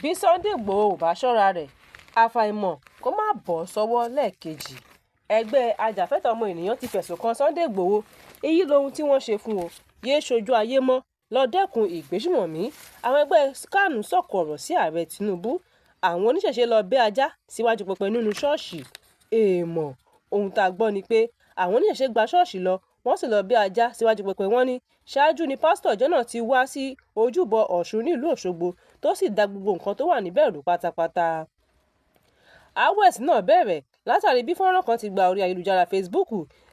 bí Sunday Igboho ò bá ṣọ́ra rẹ̀ àfàìmọ̀ kó má bọ́ sọ́wọ́ lẹ́ẹ̀kejì. Ẹgbẹ́ ajàfẹ́tọ̀ọ́ ọmọ ènìyàn ti fẹ̀sùn kan Sunday Igboho, èyí lohun tí wọ́n ṣe fún o, yéé ṣojú ayé mọ́, lọ dẹ́kun ìgbésùmọ̀mí. Àwọn ẹgbẹ́ SCAN sọ̀kò ọ̀rọ̀ sí ààrẹ Tinubu. Àwọn oníṣẹ̀ṣe lọ bẹ́ ajá síwájú pẹpẹ nínú ṣọ́ọ̀ṣì. Èèmọ̀ ohun tá a gbọ́ ni pé àwọn oníṣẹ̀ṣe gba ṣọ́ọ̀ṣì lọ, wọ́n sì lọ bẹ́ ajá síwájú pẹpẹ. Wọ́n ní ṣáájú ni pásítọ̀ ìjọ náà ti wá sí ojúbọ Ọ̀ṣun nílùú Òṣogbo tó sì da gbogbo nǹkan tó wà níbẹ̀ rú pátápátá. Awẹ́sì náà bẹ̀rẹ̀ látàrí bí fọ́nrán kan ti gba orí ayélujára Facebook,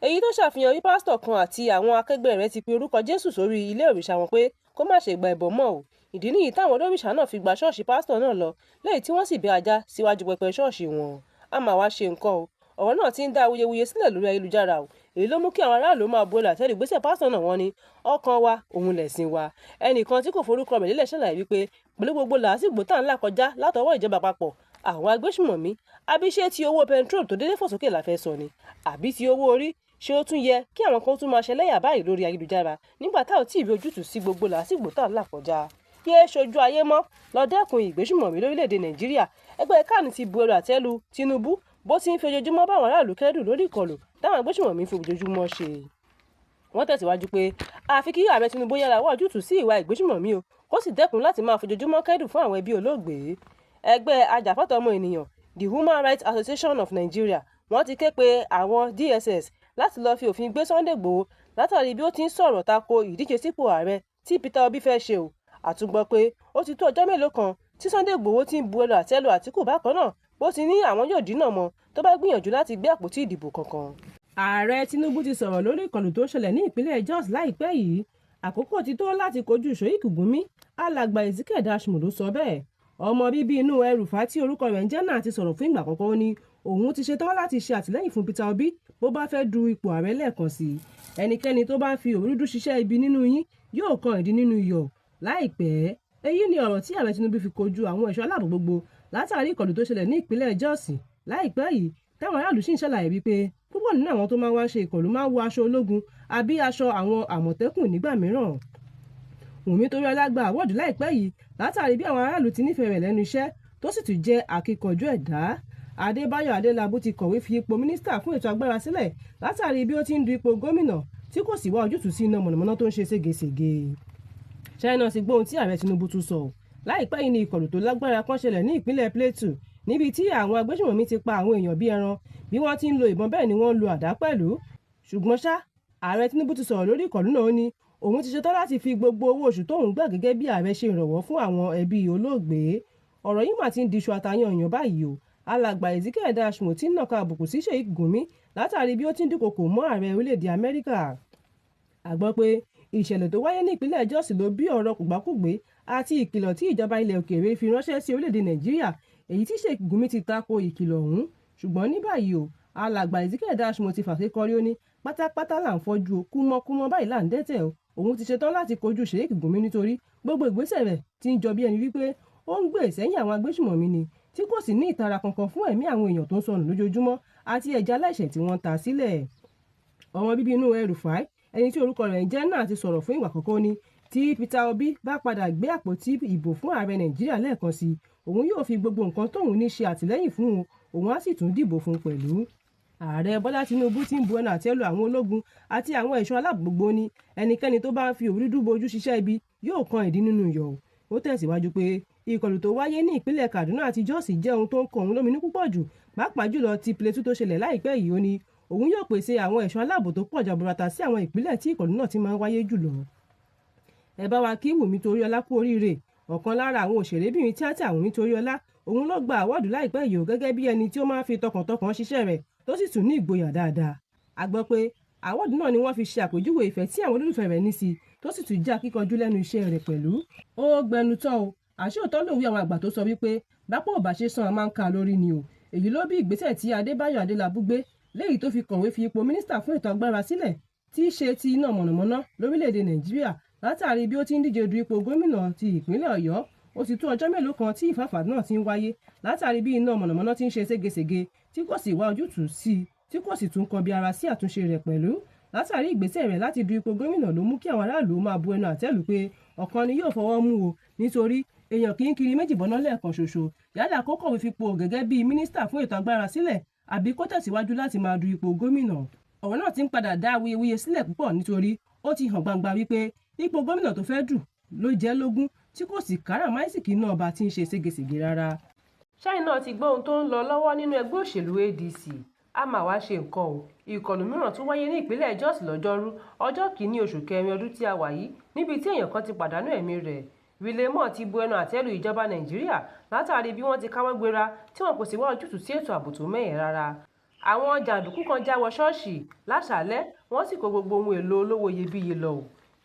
èyí tó ṣàfihàn bí pásítọ̀ kan àti àwọn akẹgbẹ́ rẹ̀ ti pe orúkọ Jésù sórí ilé òrìṣà wọn pé kó má ṣe gba ẹbọ mọ́ o. Ìdí nìyí táwọn olórìṣà náà fi gba ṣọ́ọ̀ṣì pásítọ̀ náà lọ, lẹ́yìn tí wọ́n sì bẹ́ ajá síwájú pẹpẹ ṣọ́ọ̀ṣì wọn. A máa wá ṣe nǹkan o, ọ̀rọ̀ náà ti ń dá awuyewuye sílẹ̀ lórí ayélujára o. Èyí ló mú kí àwọn aráàlú máa bu àtẹ́lù ìgbésẹ̀ pásítọ̀ náà. Wọ́n ní ọkàn wa òun lẹ̀sìn wa. Ẹnìkan tí kò forúkọ rẹ̀ lélẹ̀ ṣàlàyé wípé pẹ̀lú gbogbo làásìgbò tá ń là kọjá látọwọ́ ìjọba àpapọ̀, àwọn agbésùmọ̀mí, àbí ṣé ti owó pẹntrol tó dédé fò sókè la fẹ́ sọ ni, àbí ti owó orí, ṣé ó tún yẹ kí àwọn kan tún máa ṣẹlẹ́yà báyìí lórí ayélujára nígbà tá ò tí ì rí ojútùú sí gbogbo làásìgbò tá ń là kọjá. Yéé ṣojú ayé mọ́, lọ dẹ́kun ìgbésùmọ̀mí lórílẹ̀‐èdè Nàìjíríà. Ẹgbẹ́ CAN ti bu ẹnu àtẹ́ lu Tinubu bó ti ń fi ojoojúmọ́ báwọn aráàlú kẹ́dùn lórí ìkọlù táwọn agbésùmọ̀mí fi ojoojúmọ́ ṣe. Wọ́n tẹ̀síwájú pé àfi kí ààrẹ Tinubu yára wá ojútùú sí ìwà ìgbésùmọ̀mí o, kó sì dẹ́kun láti máa fojoojúmọ́ kẹ́dùn fún àwọn ẹbí olóògbé. Ẹgbẹ́ ajàfẹ́tọ̀ọ́ ọmọ ènìyàn The Human Rights Association of Nigeria wọ́n ti ké pe àwọn DSS láti lọ́ọ́ fi òfin gbé Sunday Igboho látàrí bí ó ti ń sọ̀rọ̀ tako ìdíje sípò ààrẹ tí Peter Obi fẹ́ ṣe o. Àtúngbọ́ pé ó ti tó ọjọ́ mélòó kan tí Sunday Igboho ti ń bu ẹnu àtẹ́ lu Àtíkù bákan náà, bó ti ní àwọn yóò dínà mọ́ tó bá gbìyànjú láti gbé àpótí ìdìbò kankan. Ààrẹ Tinubu ti sọ̀rọ̀ lórí ìkọlù tó ṣẹlẹ̀ ní ìpínlẹ̀ Jos láìpẹ́ yìí. Àkókò ti tó láti kojú Sheikh Gumi. Alàgbà Ezekiel Dashmu ló sọ bẹ́ẹ̀. Ọmọ bíbí inú El-Rufai tí orúkọ rẹ̀ ń jẹ́ náà ti sọ̀rọ̀ fún ìgbà àkọ́kọ́. Ó ní òun ti ṣetán láti ṣe àtìlẹ́yìn fún Peter Obi bó bá fẹ́ du ipò ààrẹ lẹ́ẹ̀kan sí i. Ẹnikẹ́ni tó bá ń fi òwúrúdú ṣiṣẹ́ ibi nínú yín yóò kan ìdí nínú iyọ̀ láìpẹ́. Èyí ni ọ̀rọ̀ tí ààrẹ Tinubu fi kojú àwọn ẹ̀ṣọ́ aláàbò gbogbo látàrí ìkọlù tó ṣẹlẹ̀ ní ìpínlẹ̀ Jos láìpẹ́ yìí, táwọn aráàlú sì ń ṣàlàyé wípé púpọ̀ nínú àwọn tó máa wá ṣe ìkọlù máa ń wọ aṣọ ológun àbí aṣọ àwọn àmọ̀tẹ́kùn nígbà mìíràn. Wùmí Toríọlá gba àwọ́ọ̀dù láìpẹ́ yìí látàrí bí àwọn aráàlú ti nífẹ̀ẹ́ rẹ̀ lẹ́nu iṣẹ́ tó sì tún jẹ́ akíkanjú ẹ̀dá. Adébáyọ̀ Adélábù ti kọ̀wé fi ipò mínísítà fún ètò agbára sílẹ̀ látàrí bí ó ti ń du ipò gómìnà tí kò sì wá ojútùú sí iná mọ̀nàmọ́ná tó ń ṣe ségesège. China ti gbóhun tí ààrẹ Tinubu tún sọ. Láìpẹ́ yìí ni ìkọlù tó lágbára kan ṣẹlẹ̀ ní ìpínlẹ̀ Plateau níbi tí àwọn agbésùmọ̀mí ti pa àwọn èèyàn bíi ẹran. Bí wọ́n ti ń lo ìbọn bẹ́ẹ̀ ni wọ́n ń lo àdá pẹ̀lú. Ṣùgbọ́n ṣá, ààrẹ Tinubu ti sọ̀rọ̀ lórí ìkọlù náà. Ó ní òun ti ṣetán láti fi gbogbo owó oṣù tóun gbà gẹ́gẹ́ bí ààrẹ ṣe ìrànwọ́ fún àwọn ẹbí olóògbé. Ọ̀rọ̀ yìí mà ti ń diṣu àtàyàn èèyàn báyìí o. Alàgbà Ezekiel Dashmu ti ń nàka àbùkù sí Sheikh Gumi látàrí bí ó ti ń dúnkokò mọ́ ààrẹ orílẹ̀-èdè Amẹ́ríkà. A gbọ́ pé ìṣẹ̀lẹ̀ tó wáyé ní ìpínlẹ̀ Jos ló bí ọ̀rọ̀ kùgbákùgbé àti ìkìlọ̀ tí ìjọba ilẹ̀ òkèèrè fi ránṣẹ́ sí orílẹ̀-èdè Nàìjíríà, èyí tí Sheikh Gumi ti tako ìkìlọ̀ ọ̀hún. Ṣùgbọ́n ní báyìí o, alàgbà Ezekiel Dashmu ti fàṣekọrí. Ó ní pátápátá là ń fọ́jú o, kúmọ́kúmọ́ báyìí là ń dẹ́tẹ̀ o. Òun ti ṣetán láti kojú Sheikh Gumi nítorí gbogbo ìgbésẹ̀ rẹ̀ ti ń jọ bí ẹni wípé ó ń gbé ìsẹ́yìn àwọn agbésùmọ̀mí ni, tí kò sì ní ìtara kankan fún ẹ̀mí àwọn èèyàn tó ń sọnù lójoojúmọ́ àti ẹ̀jẹ̀ aláìṣẹ̀ tí wọ́n ń ta sílẹ̀. Ọmọ bíbí inú El-Rufai, ẹni tí orúkọ rẹ̀ ń jẹ́ náà ti sọ̀rọ̀ fún ìgbà àkọ́kọ́. Ní tí Peter Obi bá padà gbé àpótí ìbò fún ààrẹ Nàìjíríà lẹ́ẹ̀kan sí i, òun yóò fi gbogbo nǹkan tóun ní ṣe àtìlẹ́yìn fún òun á sì tún dìbò fún pẹ̀lú. Ààrẹ Bọ́lá Tinubu ti ń bu ẹnu àtẹ́ lu àwọn ológun àti àwọn ẹ̀ṣọ́ aláàbò gbogbo. Ní ẹnikẹ́ni tó bá ń fi òwúrúdú bojú ṣiṣẹ́ ibi yóò kan ìdí nínú iyọ̀. Ó tẹ̀síwájú pé ìkọlù tó wáyé ní ìpínlẹ̀ Kaduna àti Jos jẹ́ ohun tó ń kọ òun lóminú púpọ̀ jù, pàápàá jùlọ ti Plateau tó ṣẹlẹ̀ láìpẹ́ yìí. Ó ní òun yóò pèsè àwọn ẹ̀ṣọ́ aláàbò tó pọ̀ jaburata sí àwọn ìpínlẹ̀ tí ìkọlù náà ti máa ń wáyé jùlọ. Ẹ bá wa kí Wùmí Toríọlá kú oríire. Ọ̀kan lára àwọn òṣèrébìnrin tíátà Wùmí Toríọlá, òun ló gba àwọ́ọ̀dù láìpẹ́ yìí o gẹ́gẹ́ bí ẹni tí ó máa ń fi tọkàntọkàn ṣiṣẹ́ rẹ̀ tó sì tún ní ìgboyà dáadáa. A gbọ́ pé àwọ́ọ̀dù náà ni wọ́n fi ṣe àpèjúwe ìfẹ́ tí àwọn olólùfẹ́ rẹ̀ ní sí i tó sì tún jẹ́ akíkanjú lẹ́nu iṣẹ́ rẹ̀ pẹ̀lú. Ó gbẹnu tán o. Àṣé òótọ́ lòwe àwọn àgbà tó sọ wípé bápò ò bá ṣe sàn á máa ń ka lórí ni o. Èyí ló bí ìgbésẹ̀ tí Adébáyọ̀ Adélábù gbé léyìí tó fi kọ̀wé fi ipò mínísítà fún ètò agbára sílẹ̀ tí í ṣe ti iná mọ̀nàmọ́ná lórílẹ̀‐èdè Nàìjíríà látàrí bí ó ti ń díje du ipò gómìnà ti ìpínlẹ̀ Ọ̀yọ́. Ó ti tó ọjọ́ mélòó kan tí ìfàfà náà ti ń wáyé látàrí bí iná mọ̀nàmọ́ná ti ń ṣe ségesège tí kò sì wá ojútùú sí i, tí kò sì tún kọbi ara sí àtúnṣe rẹ̀ pẹ̀lú. Látàrí ìgbésẹ̀ rẹ̀ láti du ipò gómìnà ló mú kí àwọn aráàlú máa bu ẹnu àtẹ́ lù pé ọ̀kan ni yóò fọwọ́ mú o, nítorí èèyàn kì í kiri méjì bọ́ná lẹ́ẹ̀kan ṣoṣo yálà kó kọ̀wé fipò gẹ́gẹ́ bíi mínísítà fún ètò agbára sílẹ̀ àbí kó tẹ̀síwájú láti máa du ipò gómìnà. ọ̀rọ̀ náà ti ń padà dá awuyewuye sílẹ̀ púpọ̀ nítorí ó ti hàn gbangba wípé ipò gómìnà tó fẹ́ dù ló jẹ́ lógún tí kò sì káràmáìsìkì náà bá ti ń ṣe ségesège rárá. ṣáínà ti gbọ́ ohun tó ń lọ lọ́wọ́ nínú ẹgbẹ́ òṣèlú ADC a máa wá ṣe nǹkan o. ìkọlù mìíràn tún wáyé ní ìpínlẹ̀ Jos lọ́jọ́rú ọjọ́ kìíní oṣù kẹrin ọdún tí a wà yìí níbi tí èèyàn kan ti pàdánù ẹ̀mí rẹ̀. Willemor ti bu ẹnu àtẹ́ lu ìjọba Nàìjíríà látàrí bí wọ́n ti káwọ́ gbéra tí wọn kò sì wá ojútùú sí ètò ààbò tó mẹ́hẹ̀ rárá. àwọn jàǹdùkú kan já wọ ṣọ́ọ̀ṣì láṣálẹ́ wọ́n sì kó gbogbo ohun èlò olówó iyebíye lọ.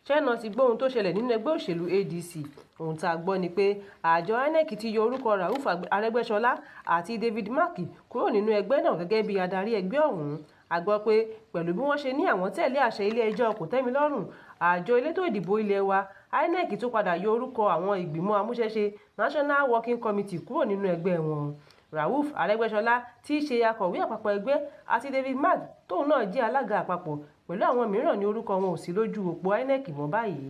ṣáínà ti gbọ́ ohun tó ṣẹlẹ̀ nínú ẹgbẹ́ òṣèlú ADC. ohun tá a gbọ́ ni pé àjọ INEC ti yọ orúkọ Rauf Arẹ́gbẹ́ṣọlá àti David Mark kúrò nínú ẹgbẹ́ náà gẹ́gẹ́ bí adarí ẹgbẹ́ ọ̀hún. a gbọ́ pé pẹ̀lú bí wọ́n ṣe ní àwọn tẹ̀lé àṣẹ ilé-ẹjọ́ kòtẹ́milọ́rùn àjọ elétò ìdìbò ilé wa INEC tó padà yọ orúkọ àwọn ìgbìmọ̀ amúṣẹ́ṣe National Working Committee kúrò nínú ẹgbẹ́ wọn. Rauf Arẹ́gbẹ́ṣọlá tí í ṣe akọ̀wé àpapọ̀ ẹgbẹ́ àti David Mark tóun náà jẹ́ alága àpapọ̀ pẹ̀lú àwọn mìíràn ní orúkọ wọn ò sí lójú òpó INEC mọ́ báyìí.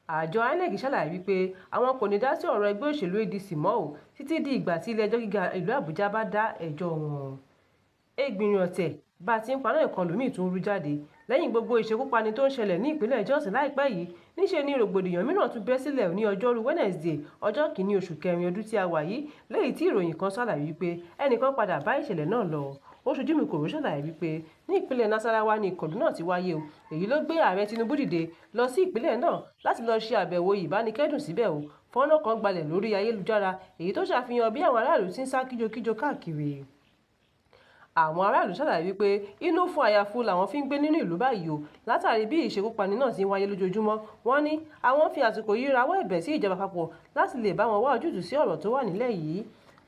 àjọ INEC ṣàlàyé wípé àwọn kò ní dá sí ọ̀rọ̀ ẹgbẹ́ òṣèlú ADC mọ́ ò títí di ìgbà tí ilé-ẹjọ́ gíga ìlú Àbújá bá dá ẹjọ́ wọn. ẹgbìnrin ọ̀tẹ̀ bá a ti ń paná ìkọlù míì tún rú jáde lẹ́yìn gbogbo ìṣekúpani tó ń ṣẹlẹ̀ ní ìpínlẹ̀ Jos láìpẹ́ yìí níṣe ni rògbòdìyàn mìíràn tún bẹ́ sílẹ̀ ní ọjọ́rú Wednesday ọjọ́ kìíní oṣù kẹrin ọdún tí a wà yìí lẹ́yìn tí ìròyìn kan ṣàlàyé wípé ẹnìkan padà bá ìṣẹ̀lẹ̀ náà lọ. oṣojú mi kò ṣàlàyé wípé ní ìpínlẹ̀ Nasarawa ni ìkọlù náà ti wáyé o. èyí ló gbé ààrẹ Tinubu dìde lọ sí ìpínlẹ̀ náà láti lọ ṣe àbẹ̀wò ìbánikẹ́dùn síbẹ̀ o. fọ́nrán kan gbalẹ̀ lórí ayélujára èyí tó ṣàfihàn bí àwọn aráàlú ti ń sá kíjokíjo káàkiri. àwọn aráàlú ṣàlàyé wípé inú fún àyàfu làwọn fi ń gbé nínú ìlú báyìí o látàrí bí ìṣekúpani náà ti ń wáyé lójoojúmọ́. wọ́n ní àwọn fi àsìkò yìí rawọ́ ẹ̀bẹ̀ sí ìjọba àpapọ̀ láti lè bá wọn wá ojútùú sí ọ̀rọ̀ tó wà nílẹ̀ yìí.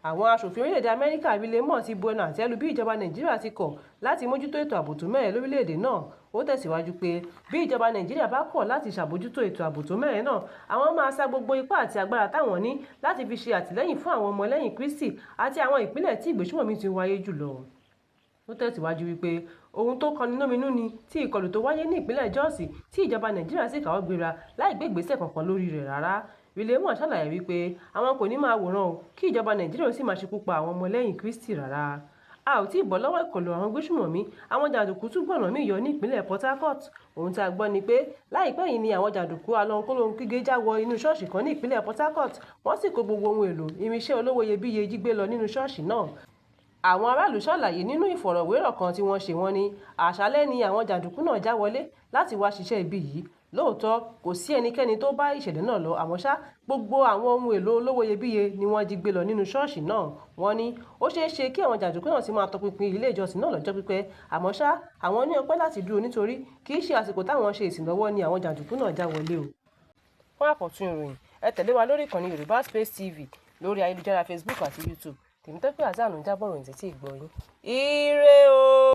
àwọn aṣòfin orílẹ̀-èdè Amẹ́ríkà Willemor ti bu ẹnu àtẹ́ lu bí ìjọba Nàìjíríà ti kọ̀ láti mójútó ètò ààbò tó mẹ́hẹ̀ lórílẹ̀-èdè náà. ó tẹ̀síwájú pé bí ìjọba Nàìjíríà bá kọ̀ láti ṣàbójútó ètò ààbò tó mẹ́hẹ̀ náà àwọn máa sá gbogbo ipá àti agbára táwọn ní láti fi ṣe àtìlẹ́yìn fún àwọn ọmọlẹ́yìn Kristi àti àwọn ìpínlẹ̀ tí ìgbésùmọ̀mí ti wáyé jùlọ. ó tẹ̀síwájú wípé ohun tó kọni lóminú ni tí ìkọlù tó wáyé ní ìpínlẹ̀ Jos tí ìjọba Nàìjíríà sì káwọ́ gbéra láì gbé ìgbésẹ̀ kankan lórí rẹ̀ rárá. Willemor ṣàlàyé wípé àwọn kò ní máa wòran o kí ìjọba Nàìjíríà sì máa ṣekú pa àwọn ọmọlẹ́yìn Kristi rárá. a ò tí ì bọ́ lọ́wọ́ ìkọlù àwọn gbésùmọ̀mí àwọn jàǹdùkú tún gbọ̀nà míì yọ ní ìpínlẹ̀ Port Harcourt. ohun tí a gbọ́ ni pé láìpẹ́ yìí ni àwọn jàǹdùkú alọ́nkólóhun kígbe já wọ inú ṣọ́ọ̀ṣì kan ní ìpínlẹ̀ Port Harcourt wọ́n sì kó gbogbo ohun èlò irinṣẹ́ olówó iyebíye jí gbé lọ nínú ṣọ́ọ̀ṣì náà. àwọn aráàlú ṣàlàyé nínú ìfọ̀rọ̀wérọ̀ kan tí wọ́n ṣe wọ́n ní àṣálẹ́ ni àwọn jàǹdùkú náà já wọlé láti wá ṣiṣẹ́ ibi yìí. lóòótọ́ kò sí ẹnikẹ́ni tó bá ìṣẹ̀lẹ̀ náà lọ àmọ́ ṣá gbogbo àwọn ohun èlò olówó iyebíye ni wọ́n jí gbé lọ nínú ṣọ́ọ̀ṣì náà. wọ́n ní ó ṣeé ṣe kí àwọn jàǹdùkú náà ti máa tọpinpin ilé ìjọsìn náà lọ́jọ́ pípẹ́ àmọ́ ṣá àwọn ní ọpẹ́ láti dúró nítorí kì í ṣe àsìkò táwọn ṣe ìsìn lọ́wọ́ ni àwọn jàǹdùkú náà já wọlé o. fún àkọ́tún ìròyìn ẹ tẹ̀lé wa lórí ìkànnì Yorùbá Space TV lórí ayélujára Facebook àti YouTube. Tèmítọ́pẹ́ Àzánù ń jábọ̀ ròyìn títí ìgbọ́ yín. Ire o.